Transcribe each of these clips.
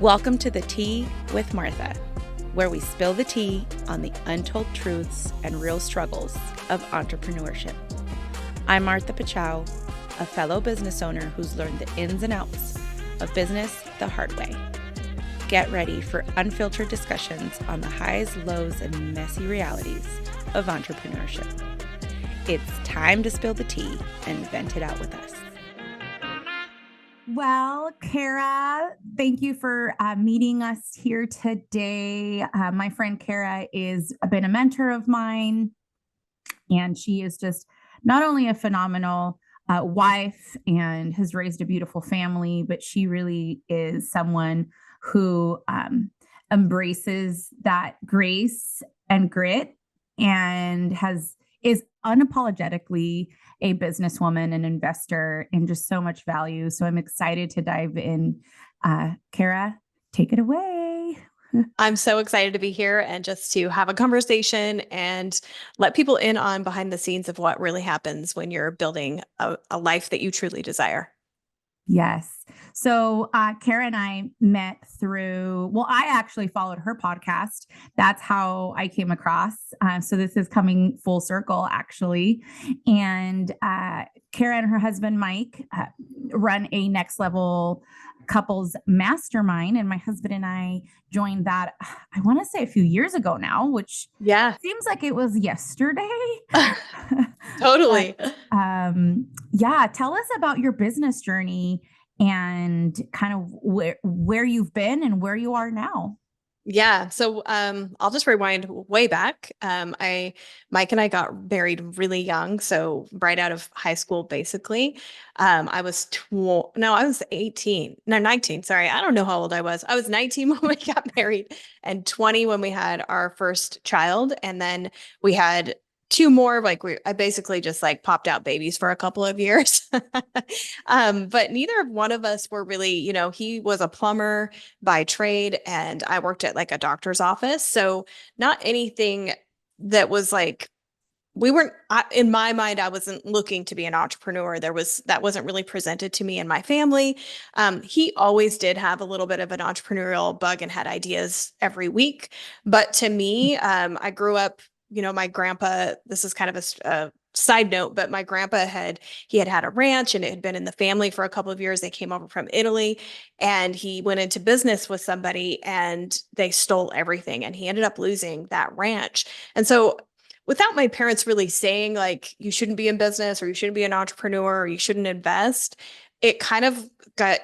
Welcome to The Tea with Martha, where we spill the tea on the untold truths and real struggles of entrepreneurship. I'm Martha Pachow, a fellow business owner who's learned the ins and outs of business the hard way. Get ready for unfiltered discussions on the highs, lows, and messy realities of entrepreneurship. It's time to spill the tea and vent it out with us. Well, Kara, thank you for meeting us here today. My friend Kara has been a mentor of mine, and she is just not only a phenomenal wife and has raised a beautiful family, but she really is someone who embraces that grace and grit and is unapologetically a businesswoman, an investor, and just so much value. So I'm excited to dive in. Kara, take it away. I'm so excited to be here and just to have a conversation and let people in on behind the scenes of what really happens when you're building a life that you truly desire. Yes. So Kara and I met I actually followed her podcast. That's how I came across. So this is coming full circle, actually. And Kara and her husband, Mike, run a next level couples mastermind. And my husband and I joined that, I want to say a few years ago now, which seems like it was yesterday. Totally. Tell us about your business journey and kind of where you've been and where you are now. Yeah. So I'll just rewind way back. Mike and I got married really young. So right out of high school, basically. I was 18. No, 19. Sorry. I don't know how old I was. I was 19 when we got married and 20 when we had our first child. And then we had two more, I basically just popped out babies for a couple of years. But neither one of us were really, he was a plumber by trade and I worked at a doctor's office. So not anything that was in my mind, I wasn't looking to be an entrepreneur. That wasn't really presented to me and my family. He always did have a little bit of an entrepreneurial bug and had ideas every week. But to me, I grew up, my grandpa, this is kind of a side note, but my grandpa had a ranch and it had been in the family for a couple of years. They came over from Italy and he went into business with somebody and they stole everything and he ended up losing that ranch. And so without my parents really saying you shouldn't be in business or you shouldn't be an entrepreneur or you shouldn't invest, it kind of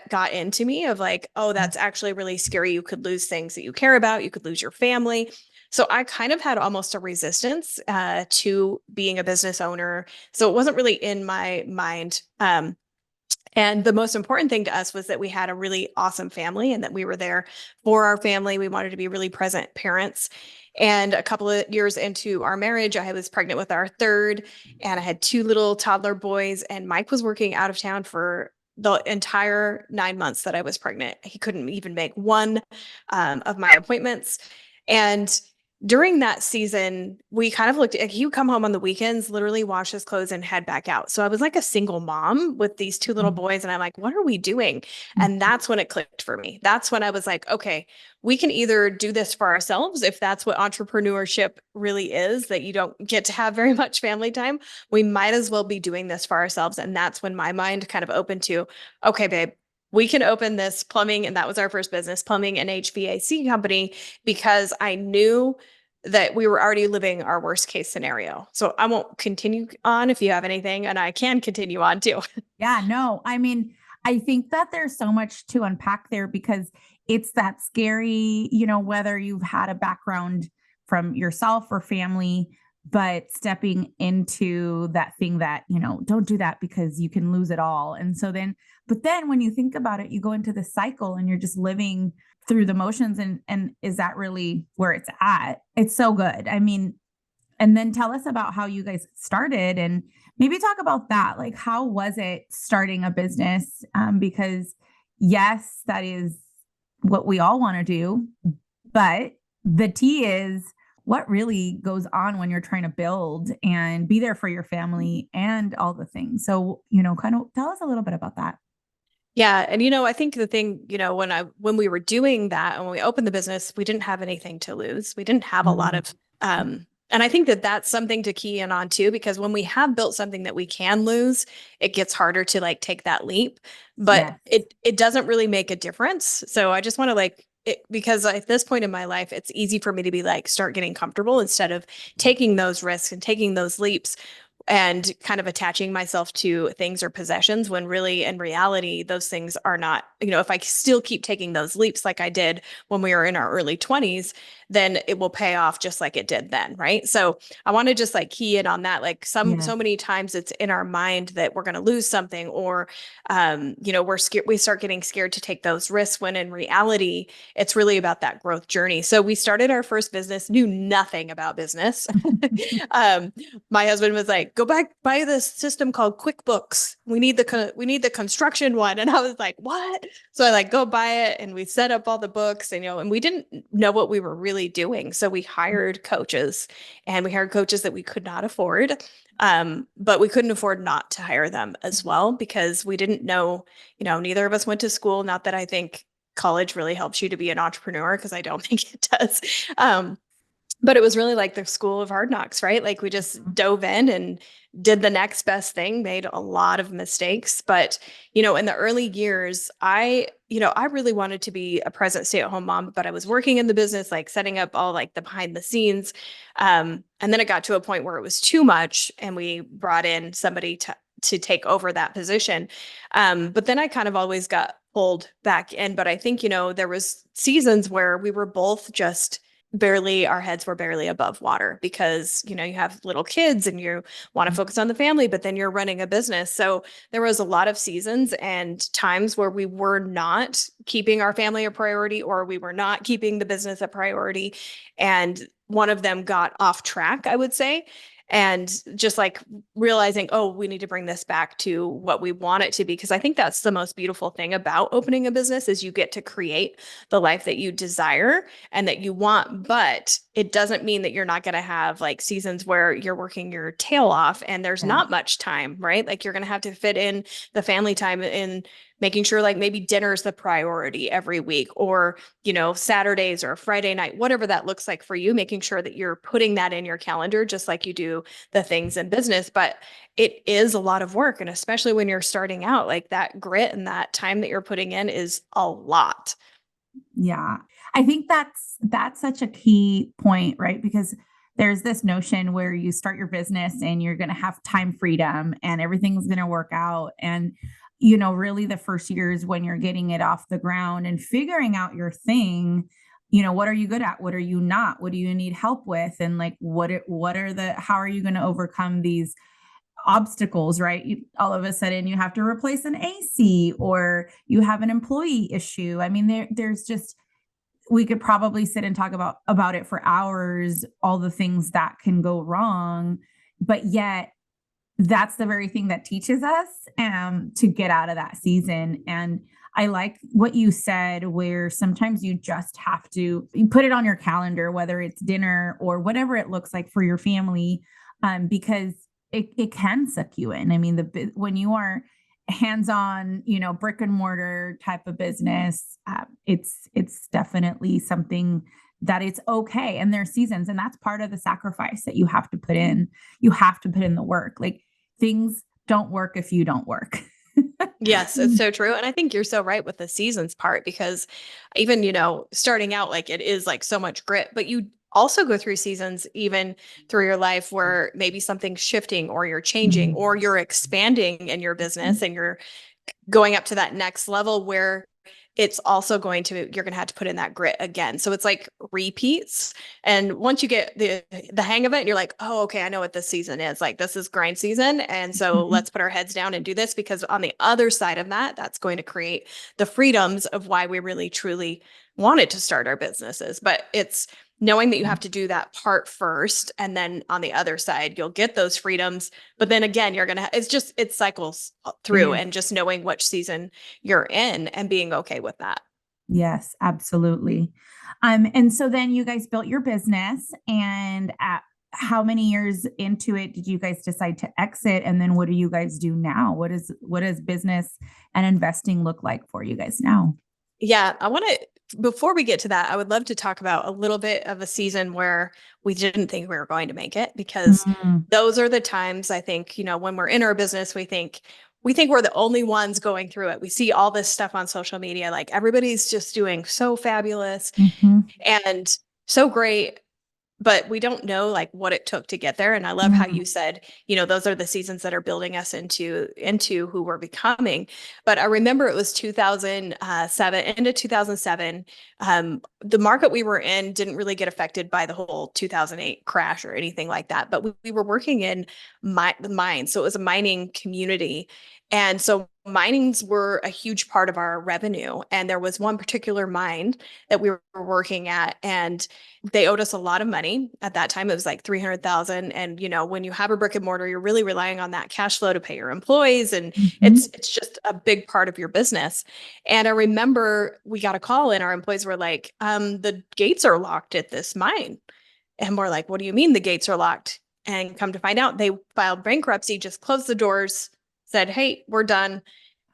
got into me of oh, that's actually really scary. You could lose things that you care about. You could lose your family. So I kind of had almost a resistance to being a business owner. So it wasn't really in my mind. And the most important thing to us was that we had a really awesome family and that we were there for our family. We wanted to be really present parents. And a couple of years into our marriage, I was pregnant with our third and I had two little toddler boys and Mike was working out of town for the entire 9 months that I was pregnant. He couldn't even make one of my appointments. And during that season, we kind of he would come home on the weekends, literally wash his clothes and head back out. So I was like a single mom with these two little boys. And I'm like, what are we doing? And that's when it clicked for me. That's when I was like, okay, we can either do this for ourselves. If that's what entrepreneurship really is, that you don't get to have very much family time, we might as well be doing this for ourselves. And that's when my mind kind of opened to, okay, babe, we can open this plumbing. And that was our first business, plumbing and HVAC company, because I knew that we were already living our worst case scenario. So I won't continue on if you have anything, and I can continue on too. Yeah, no, I mean, I think that there's so much to unpack there because it's that scary, whether you've had a background from yourself or family, but stepping into that thing that, don't do that because you can lose it all. And so but then when you think about it, you go into the cycle and you're just living through the motions. And is that really where it's at? It's so good. I mean, and then tell us about how you guys started and maybe talk about that. How was it starting a business? Because yes, that is what we all want to do, but the tea is what really goes on when you're trying to build and be there for your family and all the things. So, kind of tell us a little bit about that. Yeah. And, I think the thing, when we were doing that and when we opened the business, we didn't have anything to lose. We didn't have a lot of, and I think that that's something to key in on too, because when we have built something that we can lose, it gets harder to like take that leap, but Yes. it doesn't really make a difference. So I just want to because at this point in my life, it's easy for me to be like, start getting comfortable instead of taking those risks and taking those leaps and kind of attaching myself to things or possessions when really in reality those things are not, if I still keep taking those leaps like I did when we were in our early 20s, then it will pay off just like it did then, right? So I want to just like key in on that. Like so Yes. many times it's in our mind that we're going to lose something, or we're scared, we start getting scared to take those risks when in reality it's really about that growth journey. So we started our first business, knew nothing about business. um, my husband was like, "Go back, buy this system called QuickBooks. We need the construction one." And I was like, "What?" So I like go buy it, and we set up all the books, and we didn't know what we were really doing. So we hired coaches, and we hired coaches that we could not afford. But we couldn't afford not to hire them as well because we didn't know, neither of us went to school. Not that I think college really helps you to be an entrepreneur, because I don't think it does. But it was really like the school of hard knocks, right? Like we just dove in and did the next best thing, made a lot of mistakes. But, in the early years, I really wanted to be a present stay-at-home mom, but I was working in the business, like setting up all like the behind the scenes. And then it got to a point where it was too much, and we brought in somebody to take over that position. But then I kind of always got pulled back in. But I think, there was seasons where we were both just our heads were barely above water because, you have little kids and you want to focus on the family, but then you're running a business. So there was a lot of seasons and times where we were not keeping our family a priority, or we were not keeping the business a priority. And one of them got off track, I would say. And just like realizing, oh, we need to bring this back to what we want it to be. Because I think that's the most beautiful thing about opening a business is you get to create the life that you desire and that you want. But it doesn't mean that you're not going to have like seasons where you're working your tail off and there's not much time, right? Like you're going to have to fit in the family time in making sure like maybe dinner's the priority every week, or, Saturdays or Friday night, whatever that looks like for you, making sure that you're putting that in your calendar, just like you do the things in business. But it is a lot of work. And especially when you're starting out, like that grit and that time that you're putting in is a lot. Yeah. I think that's such a key point, right? Because there's this notion where you start your business and you're going to have time freedom and everything's going to work out. And, really the first years when you're getting it off the ground and figuring out your thing, what are you good at? What are you not? What do you need help with? And like, how are you going to overcome these obstacles, right? All of a sudden you have to replace an AC or you have an employee issue. I mean, there's just, we could probably sit and talk about it for hours, all the things that can go wrong, but yet that's the very thing that teaches us to get out of that season. And I like what you said, where sometimes you just have to put it on your calendar, whether it's dinner or whatever it looks like for your family, because it can suck you in. I mean, when you are hands-on, brick and mortar type of business, it's definitely something that it's okay. And there's seasons, and that's part of the sacrifice that you have to put in. You have to put in the work. Like things don't work if you don't work. Yes, it's so true. And I think you're so right with the seasons part, because even, starting out, like it is like so much grit, but you also go through seasons even through your life where maybe something's shifting or you're changing or you're expanding in your business and you're going up to that next level where it's also you're going to have to put in that grit again. So it's like repeats. And once you get the hang of it, you're like, oh, okay, I know what this season is. Like this is grind season. And so let's put our heads down and do this, because on the other side of that, that's going to create the freedoms of why we really truly wanted to start our businesses. But it's knowing that you have to do that part first. And then on the other side, you'll get those freedoms. But then again, it cycles through, and just knowing which season you're in and being okay with that. Yes, absolutely. And so then you guys built your business, and how many years into it did you guys decide to exit? And then what do you guys do now? What does business and investing look like for you guys now? Yeah, I want to, before we get to that, I would love to talk about a little bit of a season where we didn't think we were going to make it, because Mm, those are the times I think, when we're in our business, we think we're the only ones going through it. We see all this stuff on social media, like everybody's just doing so fabulous mhm, and so great, but we don't know like what it took to get there. And I love how mm, you said, those are the seasons that are building us into who we're becoming. But I remember it was 2007, into 2007. The market we were in didn't really get affected by the whole 2008 crash or anything like that. But we were working in the mines, so it was a mining community, and so minings were a huge part of our revenue. And there was one particular mine that we were working at, and they owed us a lot of money. At that time, it was like 300,000. And, when you have a brick and mortar, you're really relying on that cash flow to pay your employees. And mhm. it's just a big part of your business. And I remember we got a call and our employees were like, the gates are locked at this mine. And we're like, what do you mean the gates are locked? And come to find out, they filed bankruptcy, just closed the doors, said, hey, we're done.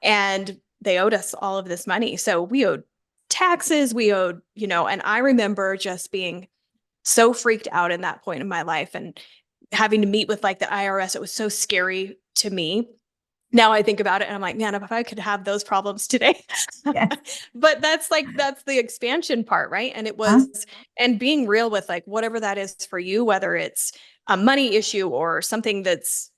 And they owed us all of this money. So we owed taxes, and I remember just being so freaked out in that point in my life and having to meet with like the IRS. It was so scary to me. Now I think about it and I'm like, man, if I could have those problems today. Yes. But that's the expansion part, right? And it Huh? was, and being real with like whatever that is for you, whether it's a money issue or something that's,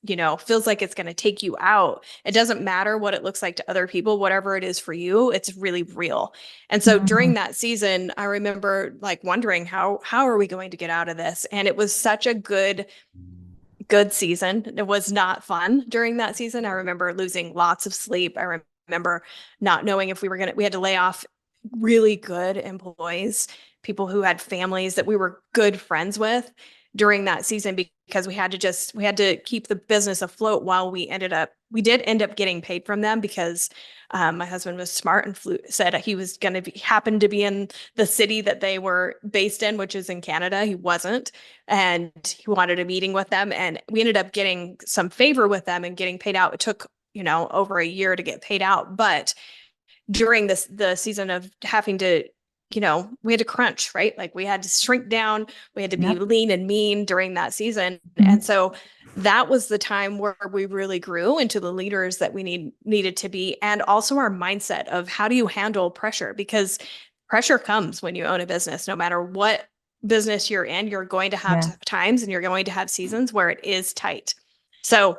feels like it's going to take you out. It doesn't matter what it looks like to other people, whatever it is for you, it's really real. And so Mm, during that season, I remember like wondering how are we going to get out of this? And it was such a good season. It was not fun during that season. I remember losing lots of sleep. I remember not knowing if we had to lay off really good employees, people who had families that we were good friends with during that season, because we had to keep the business afloat while we did end up getting paid from them, because my husband was smart and said he was going to happen to be in the city that they were based in, which is in Canada. He wasn't, and he wanted a meeting with them, and we ended up getting some favor with them and getting paid out. It took, over a year to get paid out, but during the season of having to, we had to crunch, right? Like we had to shrink down, we had to be yep. lean and mean during that season. And Mhm. so that was the time where we really grew into the leaders that we needed to be. And also our mindset of how do you handle pressure? Because pressure comes when you own a business. No matter what business you're in, you're going to have Yeah. times and you're going to have seasons where it is tight. So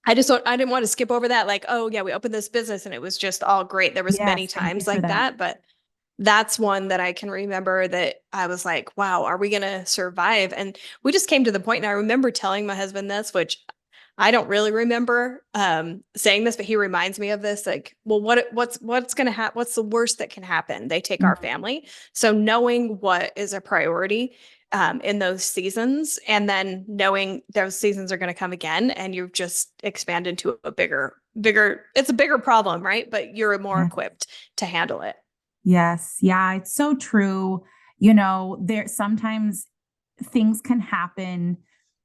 I didn't want to skip over that. Like, oh yeah, we opened this business and it was just all great. There was many Yes. Thank you times for like that. that, but that's one that I can remember that I was like, wow, are we going to survive? And we just came to the point, and I remember telling my husband this, which I don't really remember saying this, but he reminds me of this. Like, well, what's going to happen? What's the worst that can happen? They take our Mhm. family. So knowing what is a priority in those seasons, and then knowing those seasons are going to come again, and you just expand into a bigger. It's a bigger problem, right? But you're more Yeah. equipped to handle it. Yes. Yeah. It's so true. There sometimes things can happen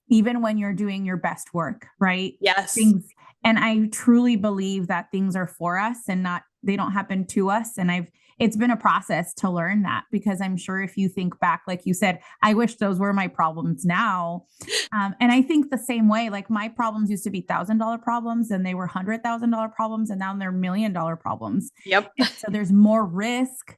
even when you're doing your best work, right? Yes. Things, and I truly believe that things are for us and not, they don't happen to us. And it's been a process to learn that, because I'm sure if you think back, like you said, I wish those were my problems now. And I think the same way, like my problems used to be $1,000 problems and they were $100,000 problems, and now they're $1,000,000 problems. Yep. And so there's more risk.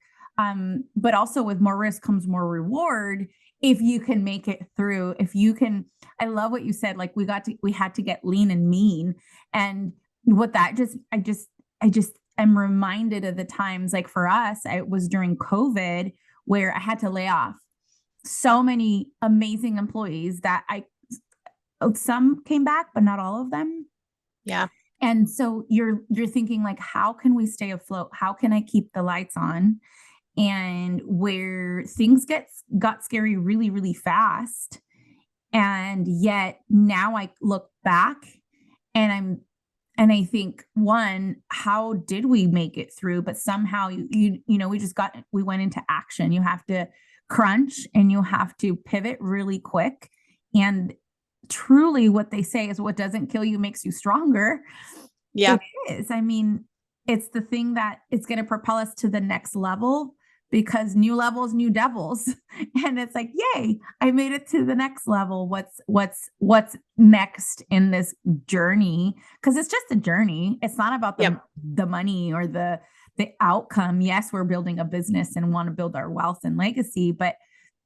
But also with more risk comes more reward if you can make it through. If you can, I love what you said, like we had to get lean and mean. And what that I just am reminded of the times, like for us, it was during COVID where I had to lay off so many amazing employees that some came back, but not all of them. Yeah. And so you're thinking like, how can we stay afloat? How can I keep the lights on? And where things got scary really, really fast. And yet now I look back and I think, one, how did we make it through? But somehow we went into action. You have to crunch and you have to pivot really quick, And truly what they say is what doesn't kill you makes you stronger. Yeah. It is. I mean, it's the thing that is going to propel us to the next level, because new levels, new devils. And it's like, yay, I made it to the next level. What's next in this journey? Because it's just a journey. It's not about the money or the outcome. Yes, we're building a business and want to build our wealth and legacy, but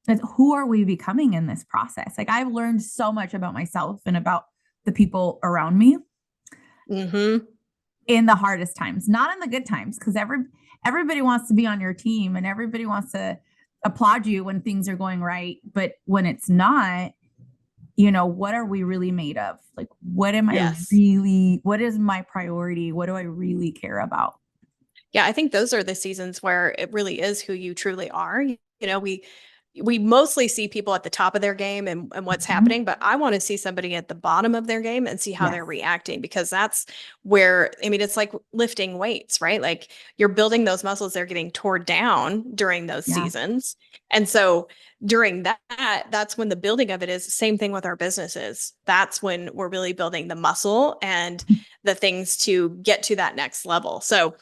it's who are we becoming in this process? Like, I've learned so much about myself and about the people around me in the hardest times, not in the good times, because everybody wants to be on your team and everybody wants to applaud you when things are going right. But when it's not, what are we really made of? Like, what am I really, what is my priority? What do I really care about? Yeah, I think those are the seasons where it really is who you truly are. We mostly see people at the top of their game and what's happening, but I want to see somebody at the bottom of their game and see how they're reacting, because that's where, I mean, it's like lifting weights, right? Like, you're building those muscles, they're getting torn down during those seasons. And so during that's when the building of it is. Same thing with our businesses. That's when we're really building the muscle and the things to get to that next level. So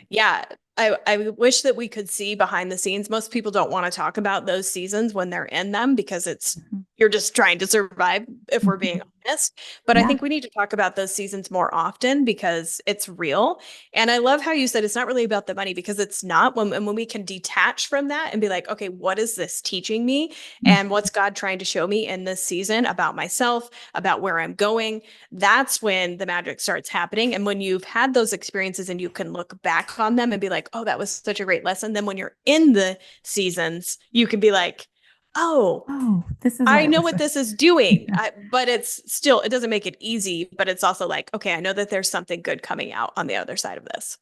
yeah, I wish that we could see behind the scenes. Most people don't want to talk about those seasons when they're in them, because you're just trying to survive, if we're being honest. But I think we need to talk about those seasons more often, because it's real. And I love how you said it's not really about the money, because it's not. When we can detach from that and be like, okay, what is this teaching me? And what's God trying to show me in this season about myself, about where I'm going? That's when the magic starts happening. And when you've had those experiences and you can look back on them and be like, oh, that was such a great lesson. Then when you're in the seasons, you can be like, oh, this is I know what this is doing. But it's still, it doesn't make it easy, but it's also like, okay, I know that there's something good coming out on the other side of this.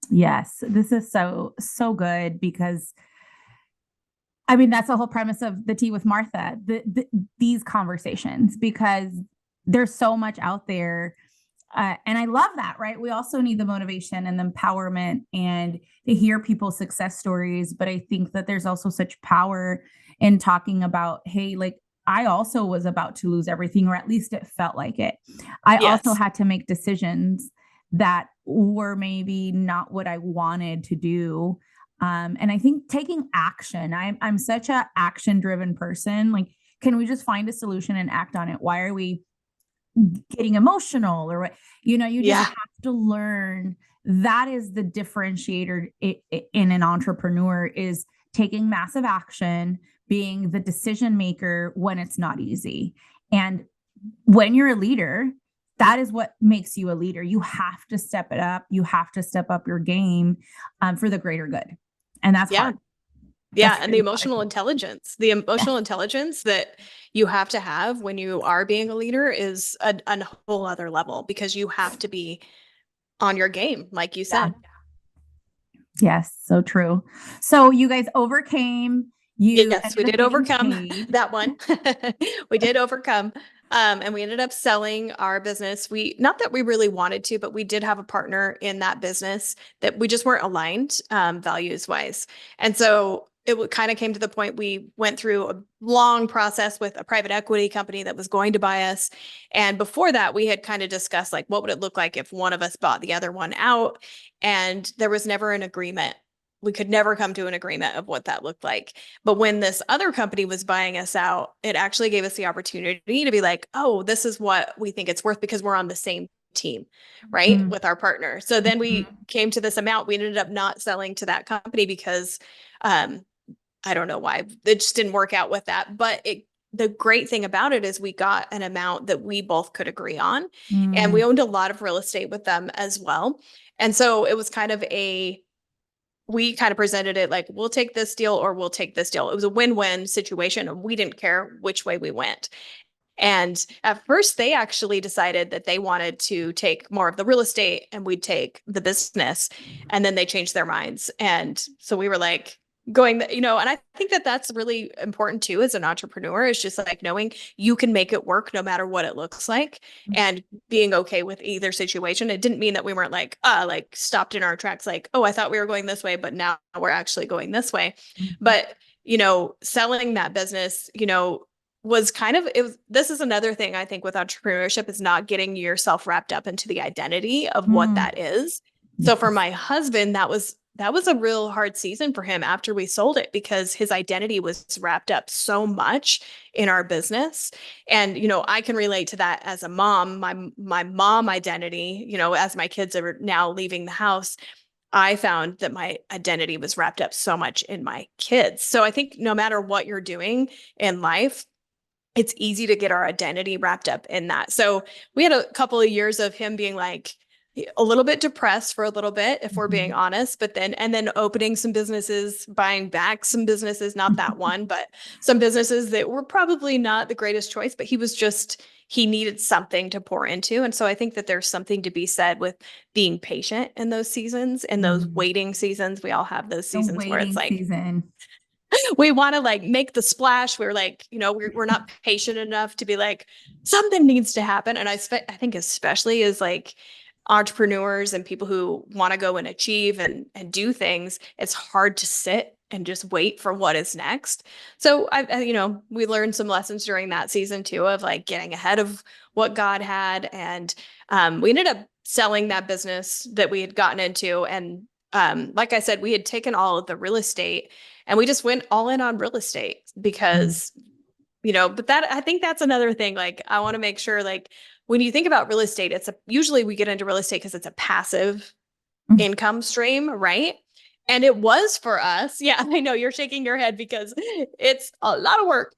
Yes, this is so good, because I mean, that's the whole premise of the Tea with Martha, these conversations, because there's so much out there. And I love that, right? We also need the motivation and the empowerment and to hear people's success stories. But I think that there's also such power in talking about, hey, like, I also was about to lose everything, or at least it felt like it. I also had to make decisions that were maybe not what I wanted to do. And I think taking action, I'm such a action driven person. Like, can we just find a solution and act on it? Why are we getting emotional or what? You just have to learn. That is the differentiator in an entrepreneur, is taking massive action, being the decision maker when it's not easy. And when you're a leader, that is what makes you a leader. You have to step it up. You have to step up your game for the greater good. And that's hard. Yeah. And the emotional intelligence, that you have to have when you are being a leader is a whole other level, because you have to be on your game, like you said. Yes, so true. So you guys overcame. Yes, we did overcome that one. We did overcome. And we ended up selling our business. Not that we really wanted to, but we did have a partner in that business that we just weren't aligned, values wise. And so it kind of came to the point we went through a long process with a private equity company that was going to buy us. And before that, we had kind of discussed, like, what would it look like if one of us bought the other one out? And there was never an agreement. We could never come to an agreement of what that looked like. But when this other company was buying us out, it actually gave us the opportunity to be like, oh, this is what we think it's worth, because we're on the same team, right? With our partner. So then we came to this amount. We ended up not selling to that company because I don't know why. It just didn't work out with that. But the great thing about it is we got an amount that we both could agree on. And we owned a lot of real estate with them as well. And so it was kind of we kind of presented it like, we'll take this deal or we'll take this deal. It was a win-win situation, and we didn't care which way we went. And at first, they actually decided that they wanted to take more of the real estate and we'd take the business. And then they changed their minds. And so we were like, and I think that that's really important too, as an entrepreneur, is just like knowing you can make it work no matter what it looks like, and being okay with either situation. It didn't mean that we weren't like stopped in our tracks, like, oh, I thought we were going this way, but now we're actually going this way. But, selling that business, was kind of this is another thing I think with entrepreneurship is not getting yourself wrapped up into the identity of what that is. So for Yes. my husband, that was a real hard season for him after we sold it because his identity was wrapped up so much in our business. And, I can relate to that as a mom, my mom identity, as my kids are now leaving the house, I found that my identity was wrapped up so much in my kids. So I think no matter what you're doing in life, it's easy to get our identity wrapped up in that. So we had a couple of years of him being like a little bit depressed for a little bit, if we're being honest, but then opening some businesses, buying back some businesses, not that one, but some businesses that were probably not the greatest choice, but he needed something to pour into. And so I think that there's something to be said with being patient in those seasons and those waiting seasons. We all have those The seasons where it's waiting like, season. we want to like make the splash. We're like, we're not patient enough to be like, something needs to happen. And I think especially as like entrepreneurs and people who want to go and achieve and do things, it's hard to sit and just wait for what is next. So we learned some lessons during that season too, of like getting ahead of what God had. And we ended up selling that business that we had gotten into. And like I said, we had taken all of the real estate and we just went all in on real estate because, but that, I think that's another thing. Like, I want to make sure, like, when you think about real estate, usually we get into real estate because it's a passive income stream, right? And it was for us. Yeah, I know you're shaking your head because it's a lot of work.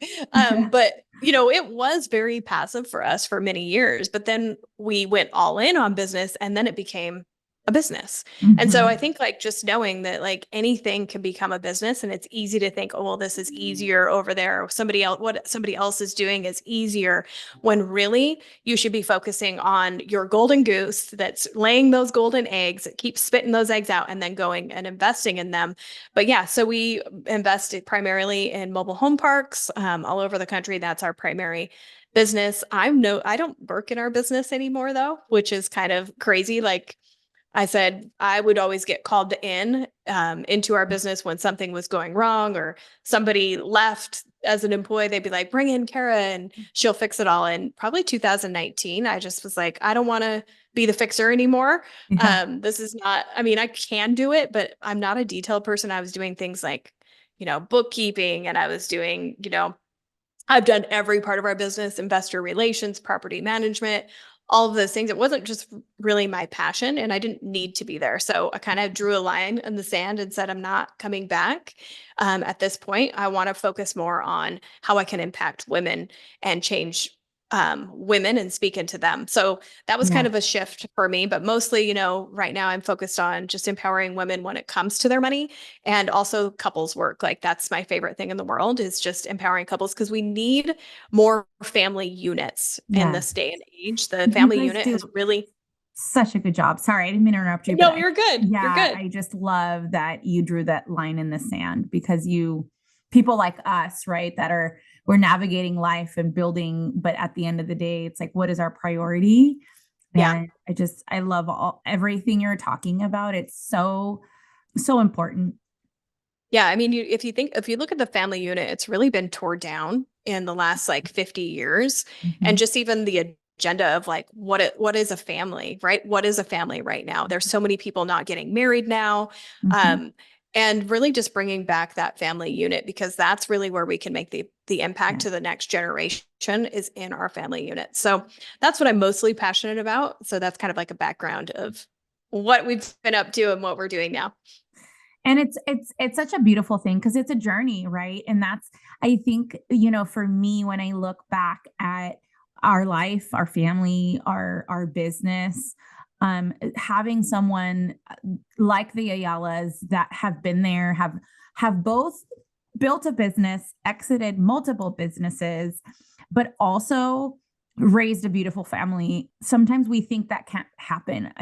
But, it was very passive for us for many years. But then we went all in on business and then it became a business. And so I think like just knowing that like anything can become a business, and it's easy to think, oh, well, this is easier over there. What somebody else is doing is easier, when really you should be focusing on your golden goose that's laying those golden eggs, that keeps spitting those eggs out, and then going and investing in them. But yeah, so we invested primarily in mobile home parks all over the country. That's our primary business. I don't work in our business anymore though, which is kind of crazy. Like I said, I would always get called into our business when something was going wrong or somebody left as an employee. They'd be like, bring in Kara and she'll fix it all. And probably 2019, I just was like, I don't want to be the fixer anymore. This is not, I mean, I can do it, but I'm not a detailed person. I was doing things like, bookkeeping, and I was doing, I've done every part of our business, investor relations, property management, all of those things. It wasn't just really my passion, and I didn't need to be there. So I kind of drew a line in the sand and said, I'm not coming back. At this point, I want to focus more on how I can impact women and change women and speak into them. So that was kind of a shift for me, but mostly, right now I'm focused on just empowering women when it comes to their money, and also couples work. Like, that's my favorite thing in the world, is just empowering couples, because we need more family units in this day and age. The family unit is really such a good job. Sorry, I didn't mean to interrupt you. No, you're good. Yeah, you're good. I just love that you drew that line in the sand, because people like us, right, we're navigating life and building, but at the end of the day, it's like, what is our priority? Yeah. And I love everything you're talking about. It's so, so important. Yeah. I mean, if you look at the family unit, it's really been torn down in the last like 50 years. And just even the agenda of like, what is a family, right? What is a family right now? There's so many people not getting married now. And really just bringing back that family unit, because that's really where we can make the impact to the next generation, is in our family unit. So that's what I'm mostly passionate about. So that's kind of like a background of what we've been up to and what we're doing now. And it's such a beautiful thing, because it's a journey, right? And that's, I think, for me, when I look back at our life, our family, our business, having someone like the Ayalas that have been there, have both built a business, exited multiple businesses, but also raised a beautiful family. Sometimes we think that can't happen.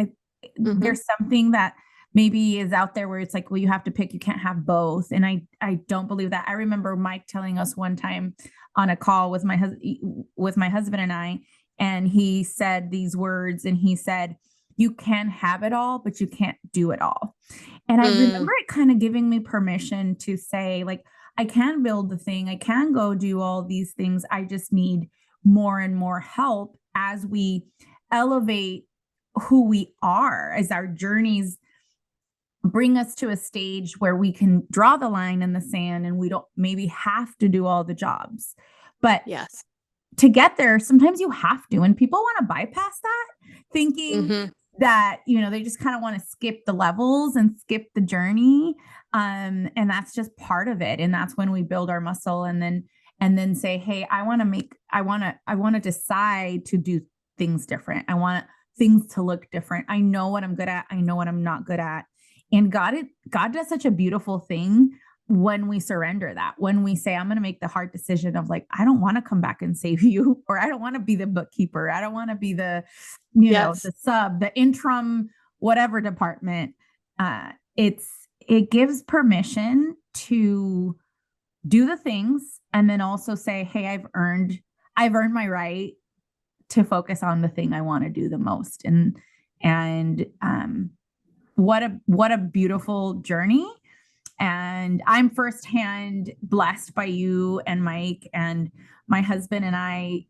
There's something that maybe is out there where it's like, well, you have to pick, you can't have both. And I don't believe that. I remember Mike telling us one time on a call with my husband and I, and he said these words, and he said, you can have it all, but you can't do it all. And I remember it kind of giving me permission to say, like, I can build the thing. I can go do all these things. I just need more and more help as we elevate who we are, as our journeys bring us to a stage where we can draw the line in the sand and we don't maybe have to do all the jobs. But Yes. to get there, sometimes you have to. And people want to bypass that, thinking that, they just kind of want to skip the levels and skip the journey. And that's just part of it. And that's when we build our muscle and then say, hey, I want to decide to do things different. I want things to look different. I know what I'm good at. I know what I'm not good at. And God does such a beautiful thing when we surrender that, when we say, I'm going to make the hard decision of like, I don't want to come back and save you, or I don't want to be the bookkeeper. I don't want to be the, the sub, the interim, whatever department. It gives permission to do the things and then also say, hey, I've earned my right to focus on the thing I want to do the most. And what a beautiful journey. And I'm firsthand blessed by you and Mike and my husband and I,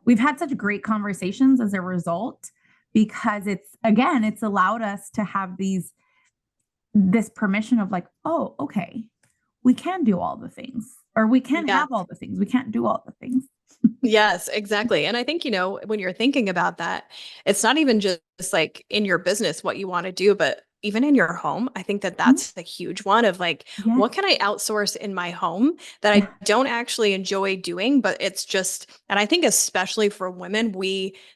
we've had such great conversations as a result, because it's allowed us to have this permission of like, oh, okay, we can do all the things, or we can have all the things. We can't do all the things. Yes, exactly. And I think, when you're thinking about that, it's not even just like in your business, what you want to do, but even in your home. I think that that's a huge one of like, what can I outsource in my home that I don't actually enjoy doing, but it's just, and I think especially for women,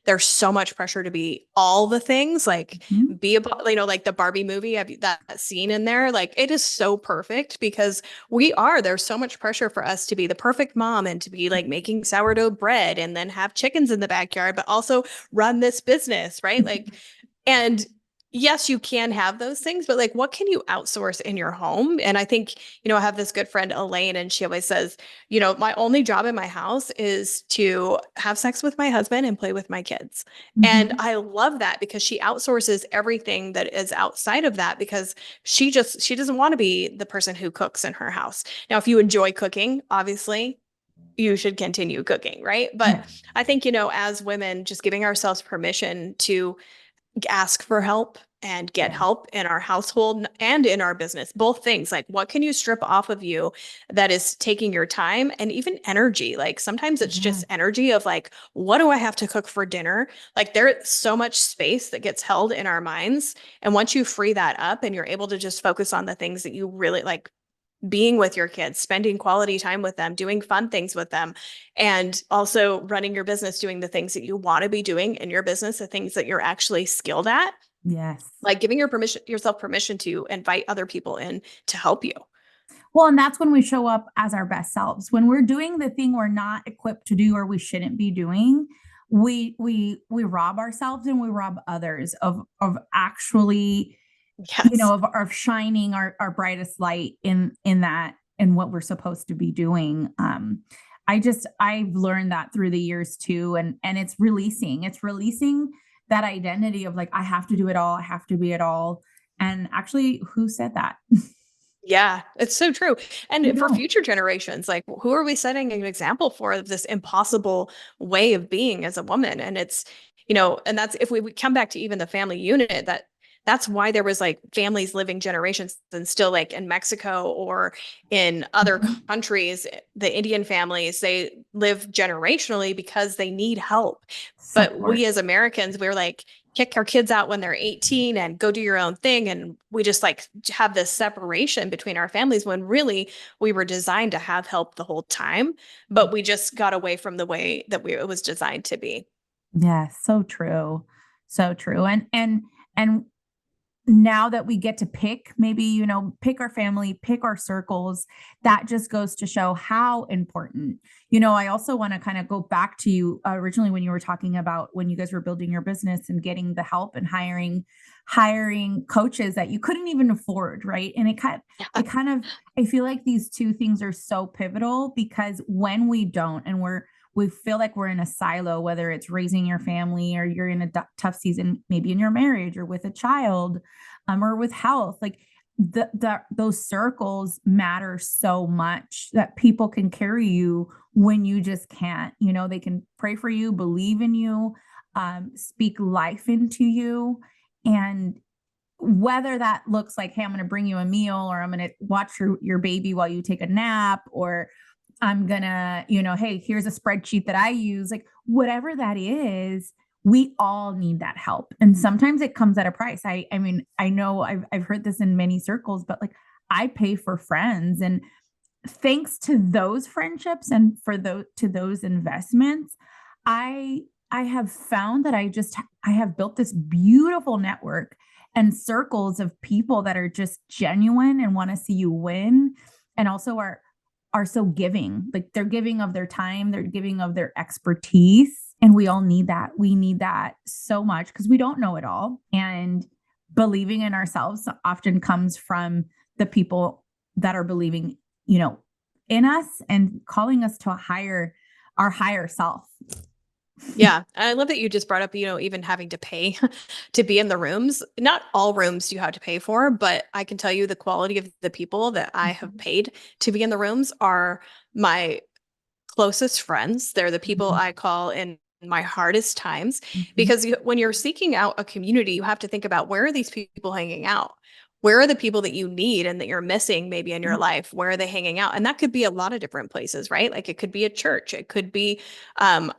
there's so much pressure to be all the things, like be about, like the Barbie movie, that scene in there, like it is so perfect because there's so much pressure for us to be the perfect mom and to be like making sourdough bread and then have chickens in the backyard, but also run this business, right? Like, and yes, you can have those things, but like, what can you outsource in your home? And I think, I have this good friend, Elaine, and she always says, my only job in my house is to have sex with my husband and play with my kids. And I love that because she outsources everything that is outside of that because she doesn't want to be the person who cooks in her house. Now, if you enjoy cooking, obviously, you should continue cooking, right? But I think, as women, just giving ourselves permission to ask for help and get help in our household and in our business, both things. Like, what can you strip off of you that is taking your time and even energy? Like sometimes it's just energy of like, what do I have to cook for dinner? Like there's so much space that gets held in our minds. And once you free that up and you're able to just focus on the things that you really like, being with your kids, spending quality time with them, doing fun things with them, and also running your business, doing the things that you want to be doing in your business, the things that you're actually skilled at. Yes. Like giving yourself permission to invite other people in to help you. Well, and that's when we show up as our best selves. When we're doing the thing we're not equipped to do or we shouldn't be doing, we rob ourselves and we rob others of actually of shining our brightest light in that and what we're supposed to be doing. I've learned that through the years too. And it's releasing that identity of like, I have to do it all. I have to be it all. And actually, who said that? Yeah, it's so true. And for future generations, like who are we setting an example for of this impossible way of being as a woman? And it's, and that's, if we come back to even the family unit, that's why there was like families living generations and still like in Mexico or in other countries, the Indian families, they live generationally because they need help. But we as Americans, we're like, kick our kids out when they're 18 and go do your own thing. And we just like have this separation between our families when really we were designed to have help the whole time, but we just got away from the way that it was designed to be. Yeah, so true. So true. And now that we get to pick, maybe, pick our family, pick our circles, that just goes to show how important, I also want to kind of go back to you originally when you were talking about when you guys were building your business and getting the help and hiring coaches that you couldn't even afford. Right. And I feel like these two things are so pivotal because when we don't, and we feel like we're in a silo, whether it's raising your family or you're in a tough season, maybe in your marriage or with a child, or with health, like those circles matter so much, that people can carry you when you just can't. They can pray for you, believe in you, speak life into you. And whether that looks like, hey, I'm going to bring you a meal, or I'm going to watch your baby while you take a nap, or I'm going to, hey, here's a spreadsheet that I use, like whatever that is, we all need that help. And sometimes it comes at a price. I mean, I know I've heard this in many circles, but like I pay for friends, and thanks to those friendships and to those investments, I have found that I have built this beautiful network and circles of people that are just genuine and want to see you win, and also are so giving. Like they're giving of their time, they're giving of their expertise. And we all need that. We need that so much because we don't know it all. And believing in ourselves often comes from the people that are believing, in us and calling us to our higher self. Yeah. And I love that you just brought up, even having to pay to be in the rooms. Not all rooms you have to pay for, but I can tell you the quality of the people that I have paid to be in the rooms are my closest friends. They're the people I call in my hardest times, because when you're seeking out a community, you have to think about, where are these people hanging out? Where are the people that you need and that you're missing maybe in your life? Where are they hanging out? And that could be a lot of different places, right? Like it could be a church, it could be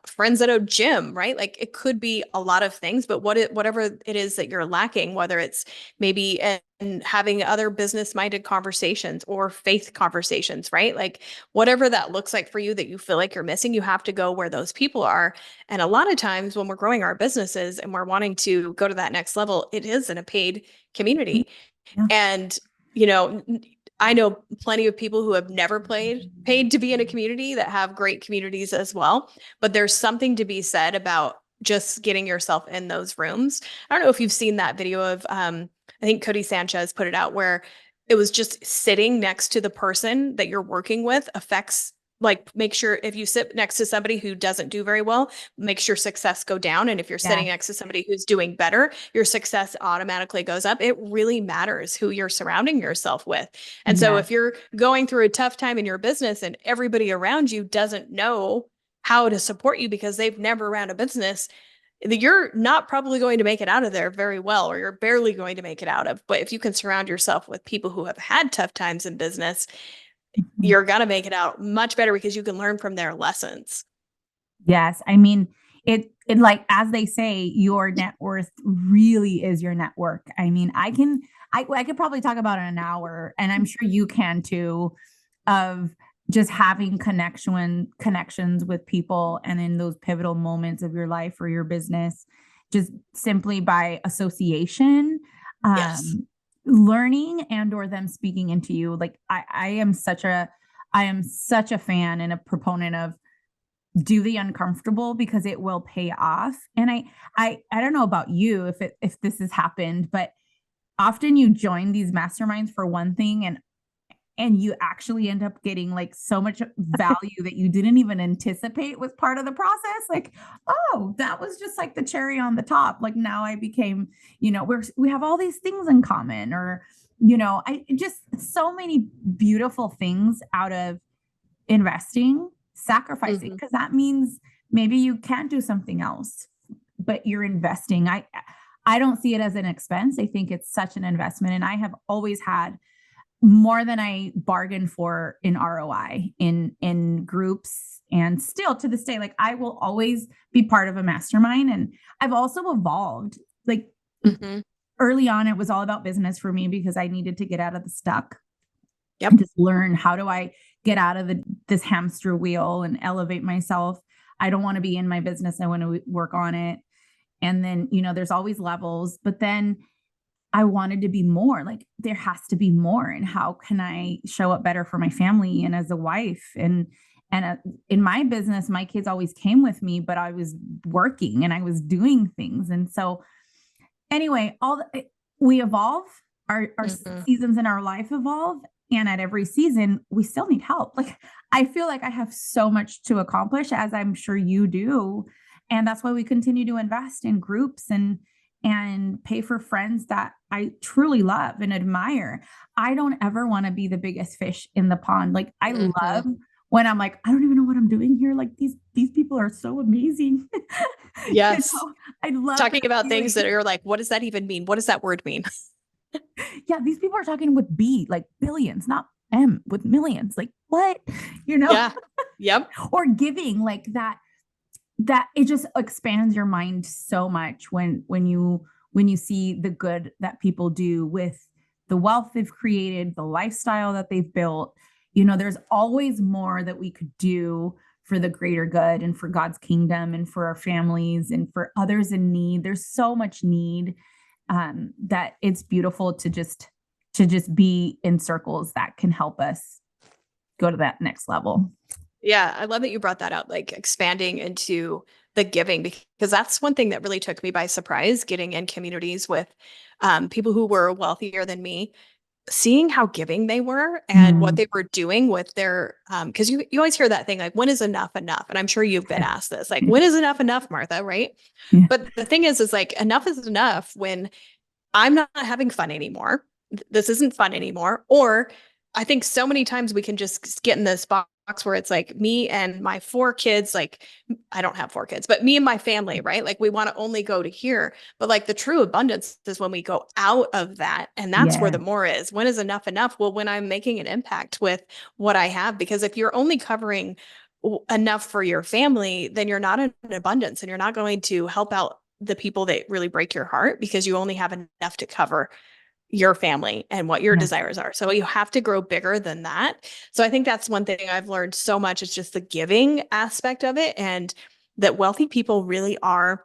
friends at a gym, right? Like it could be a lot of things, but whatever it is that you're lacking, whether it's maybe in having other business-minded conversations or faith conversations, right? Like whatever that looks like for you that you feel like you're missing, you have to go where those people are. And a lot of times when we're growing our businesses and we're wanting to go to that next level, it is in a paid community. Yeah. And, I know plenty of people who have never paid to be in a community that have great communities as well. But there's something to be said about just getting yourself in those rooms. I don't know if you've seen that video of, I think Cody Sanchez put it out, where it was just sitting next to the person that you're working with affects, like, make sure if you sit next to somebody who doesn't do very well, makes your success go down. And if you're sitting next to somebody who's doing better, your success automatically goes up. It really matters who you're surrounding yourself with. And so if you're going through a tough time in your business and everybody around you doesn't know how to support you because they've never ran a business, you're not probably going to make it out of there very well, or you're barely going to make it out of. But if you can surround yourself with people who have had tough times in business, you're going to make it out much better because you can learn from their lessons. Yes. I mean, it like, as they say, your net worth really is your network. I mean, I could probably talk about it an hour, and I'm sure you can too, of just having connections with people, and in those pivotal moments of your life or your business, just simply by association. Yes. Learning and or them speaking into you. Like I am such a fan and a proponent of do the uncomfortable, because it will pay off. And I don't know about you if this has happened, but often you join these masterminds for one thing, and you actually end up getting like so much value that you didn't even anticipate was part of the process. Like, oh, that was just like the cherry on the top. Like now I became, we have all these things in common, or, I just so many beautiful things out of investing, sacrificing, because that means maybe you can't do something else, but you're investing. I don't see it as an expense. I think it's such an investment. And I have always had more than I bargained for in ROI in groups, and still to this day, like I will always be part of a mastermind. And I've also evolved. Like early on, it was all about business for me because I needed to get out of the stuck. Yep. And just learn, how do I get out of this hamster wheel and elevate myself? I don't want to be in my business. I want to work on it. And then, there's always levels, but then I wanted to be more. Like there has to be more. And how can I show up better for my family and as a wife? And in my business, my kids always came with me, but I was working and I was doing things. And so anyway, we evolve, our seasons in our life evolve. And at every season, we still need help. Like I feel like I have so much to accomplish, as I'm sure you do. And that's why we continue to invest in groups and and pay for friends that I truly love and admire. I don't ever want to be the biggest fish in the pond. Like I love when I'm like, I don't even know what I'm doing here. Like these people are so amazing. Yes. I love Talking about feeling. things that are like, what does that even mean? What does that word mean? Yeah, these people are talking with B, like billions, not M with millions. Like what? Yeah. Yep. Or giving like that it just expands your mind so much when you see the good that people do with the wealth they've created, the lifestyle that they've built. There's always more that we could do for the greater good and for God's kingdom and for our families and for others in need. There's so much need that it's beautiful to just be in circles that can help us go to that next level. Yeah, I love that you brought that out, like expanding into the giving, because that's one thing that really took me by surprise, getting in communities with people who were wealthier than me, seeing how giving they were and what they were doing with their, because you always hear that thing, like, when is enough enough? And I'm sure you've been asked this, like, when is enough enough, Martha, right? Yeah. But the thing is like, enough is enough when I'm not having fun anymore. This isn't fun anymore. Or I think so many times we can just get in this box where it's like me and my 4 kids, like I don't have 4 kids, but me and my family, right? Like we want to only go to here. But like the true abundance is when we go out of that. And that's where the more is. When is enough enough? Well, when I'm making an impact with what I have, because if you're only covering enough for your family, then you're not in abundance and you're not going to help out the people that really break your heart because you only have enough to cover your family and what your desires are. So you have to grow bigger than that. So I think that's one thing I've learned so much is just the giving aspect of it, and that wealthy people really are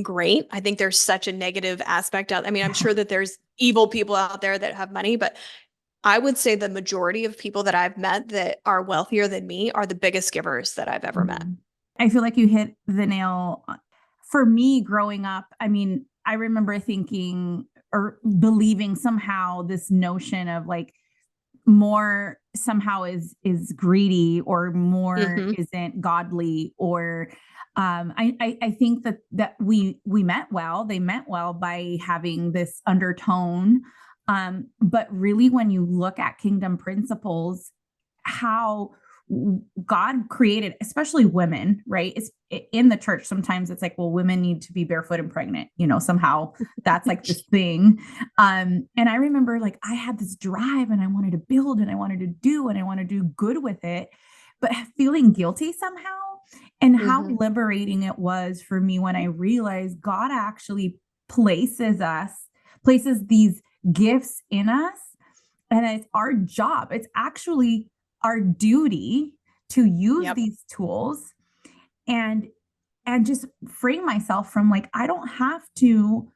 great. I think there's such a negative aspect out. I mean, I'm sure that there's evil people out there that have money, but I would say the majority of people that I've met that are wealthier than me are the biggest givers that I've ever met. I feel like you hit the nail. For me growing up, I mean, I remember thinking or believing somehow this notion of like more somehow is greedy or more isn't godly, or I think that we meant well. They meant well by having this undertone. But really, when you look at kingdom principles, how God created, especially women, right? It's in the church. Sometimes it's like, well, women need to be barefoot and pregnant, somehow that's like this thing. And I remember like, I had this drive and I wanted to build and I wanted to do, and I want to do good with it, but feeling guilty somehow. And how liberating it was for me when I realized God actually places these gifts in us. And it's our job. It's actually our duty to use these tools and just free myself from like, I don't have to,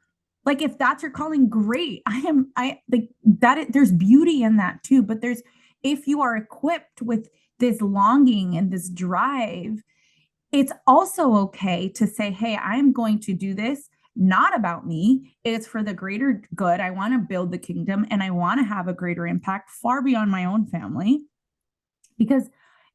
like, if that's your calling, great. I like that. There's beauty in that too. But if you are equipped with this longing and this drive, it's also okay to say, hey, I'm going to do this not about me. It's for the greater good. I want to build the kingdom and I want to have a greater impact far beyond my own family. Because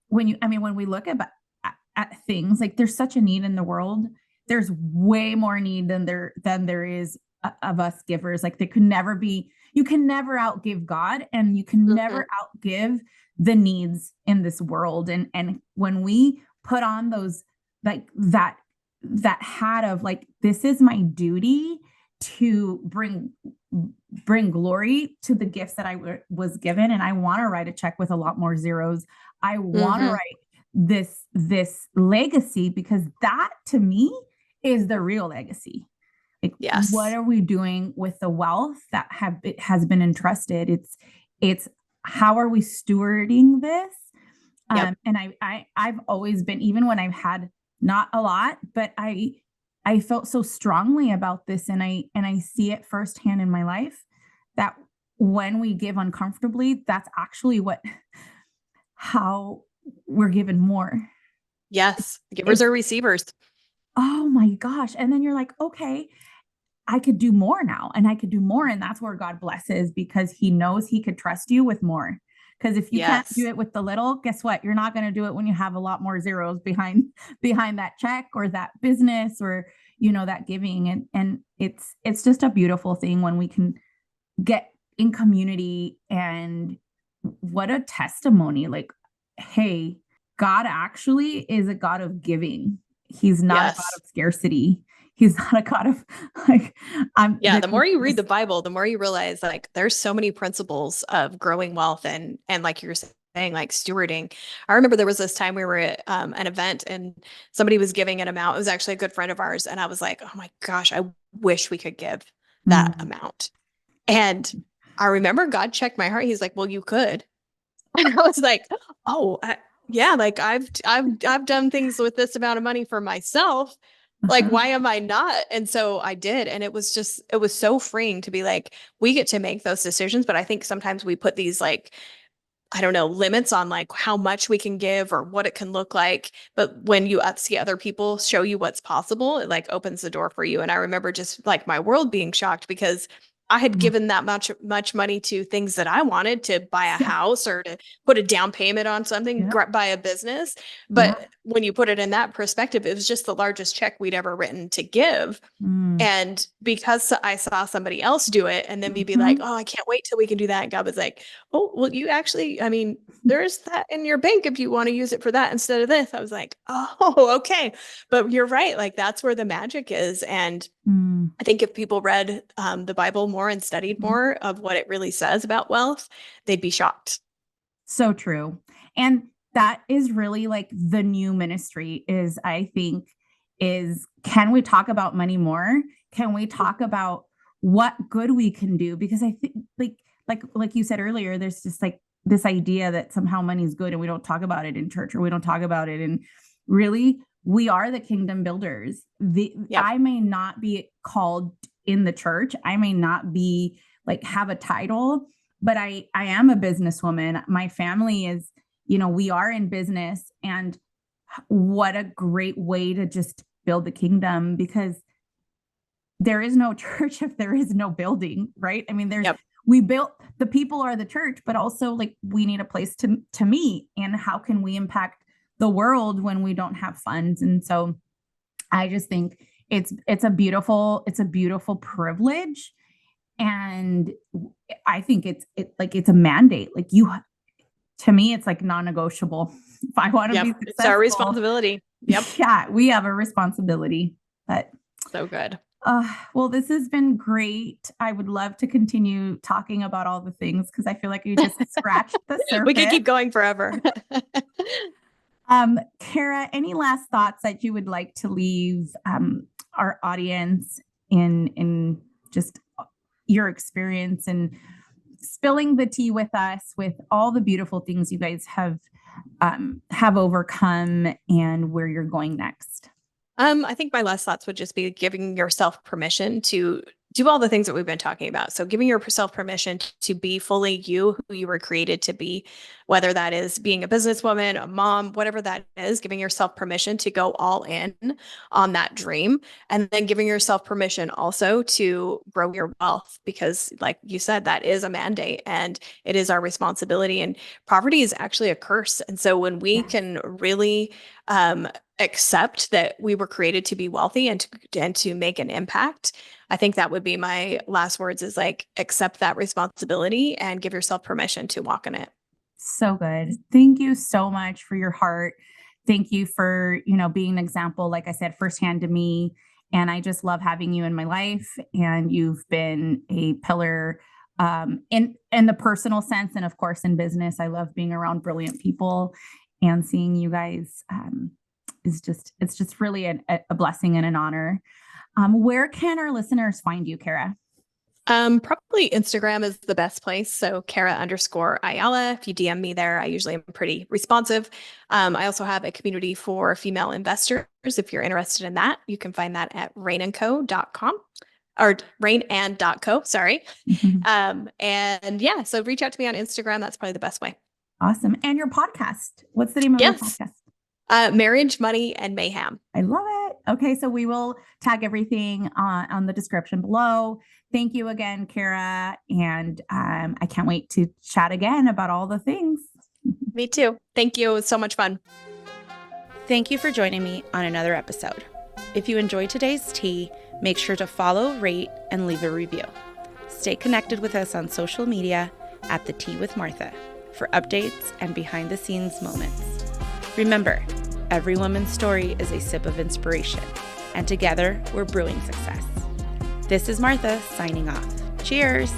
when we look at things, like there's such a need in the world, there's way more need than there is of us givers. Like you can never outgive God, and you can never outgive the needs in this world. And when we put on those, like that hat of like, this is my duty to bring glory to the gifts that I was given. And I want to write a check with a lot more zeros. I want to write this legacy, because that to me is the real legacy. Like, what are we doing with the wealth that has been entrusted? It's how are we stewarding this? And I've always been, even when I've had not a lot, but I felt so strongly about this, and I see it firsthand in my life, that when we give uncomfortably, that's actually how we're given more. Yes. Givers are receivers. Oh my gosh. And then you're like, okay, I could do more now, and I could do more. And that's where God blesses, because he knows he could trust you with more. Because if you can't do it with the little, guess what? You're not going to do it when you have a lot more zeros behind that check or that business, or, that giving. And it's just a beautiful thing when we can get in community, and what a testimony. Like, hey, God actually is a God of giving. He's not a God Yes. of scarcity. He's not a God of like, Yeah, the more you read the Bible, the more you realize like there's so many principles of growing wealth and like you're saying, like stewarding. I remember there was this time we were at an event and somebody was giving an amount. It was actually a good friend of ours, and I was like, oh my gosh, I wish we could give that amount. And I remember God checked my heart. He's like, well, you could. And I was like, oh, yeah, like I've done things with this amount of money for myself. Like, why am I not? And so I did. And it was so freeing to be like, we get to make those decisions. But I think sometimes we put these like, I don't know, limits on like how much we can give or what it can look like. But when you see other people show you what's possible, it like opens the door for you. And I remember just like my world being shocked because I had given that much money to things that I wanted, to buy a house or to put a down payment on something, buy a business. But when you put it in that perspective, it was just the largest check we'd ever written to give. And because I saw somebody else do it and then me be like, oh, I can't wait till we can do that. And God was like, oh, well, you actually, I mean, there's that in your bank if you want to use it for that instead of this. I was like, oh, okay. But you're right. Like that's where the magic is. And I think if people read the Bible more and studied more of what it really says about wealth, they'd be shocked. So true. And that is really like the new ministry is, I think, is can we talk about money more? Can we talk about what good we can do? Because I think like you said earlier, there's just like this idea that somehow money is good and we don't talk about it in church, or we don't talk about it. And really, we are the kingdom builders. I may not be called in the church. I may not be like have a title, but I am a businesswoman. My family is, we are in business, and what a great way to just build the kingdom, because there is no church if there is no building, right? I mean, we built, the people are the church, but also like we need a place to meet, and how can we impact the world when we don't have funds? And so I just think it's a beautiful privilege. And I think it's a mandate. Like to me, it's like non-negotiable. If I want to be successful, it's our responsibility. Yep. Yeah, we have a responsibility. But so good. Well, this has been great. I would love to continue talking about all the things, because I feel like you just scratched the surface. We could keep going forever. Kara, any last thoughts that you would like to leave our audience in just your experience and spilling the tea with us, with all the beautiful things you guys have overcome and where you're going next? I think my last thoughts would just be giving yourself permission to do all the things that we've been talking about. So giving yourself permission to be fully you, who you were created to be, whether that is being a businesswoman, a mom, whatever that is, giving yourself permission to go all in on that dream. And then giving yourself permission also to grow your wealth, because like you said, that is a mandate and it is our responsibility. And poverty is actually a curse. And so when we can really accept that we were created to be wealthy and to make an impact, I think that would be my last words, is like, accept that responsibility and give yourself permission to walk in it. So good. Thank you so much for your heart. Thank you for, being an example, like I said, firsthand to me. And I just love having you in my life. And you've been a pillar in the personal sense. And of course, in business, I love being around brilliant people, and seeing you guys it's just really a blessing and an honor. Where can our listeners find you, Kara? Probably Instagram is the best place. So Kara_Ayala. If you DM me there, I usually am pretty responsive. I also have a community for female investors. If you're interested in that, you can find that at rainandco.com or rainand.co. Sorry. And yeah, so reach out to me on Instagram. That's probably the best way. Awesome. And your podcast, what's the name of your podcast? Marriage, Money, and Mayhem. I love it. Okay, so we will tag everything on the description below. Thank you again, Kara. And I can't wait to chat again about all the things. Me too. Thank you. It was so much fun. Thank you for joining me on another episode. If you enjoyed today's tea, make sure to follow, rate, and leave a review. Stay connected with us on social media at The Tea with Martha for updates and behind-the-scenes moments. Remember, every woman's story is a sip of inspiration, and together we're brewing success. This is Martha signing off. Cheers!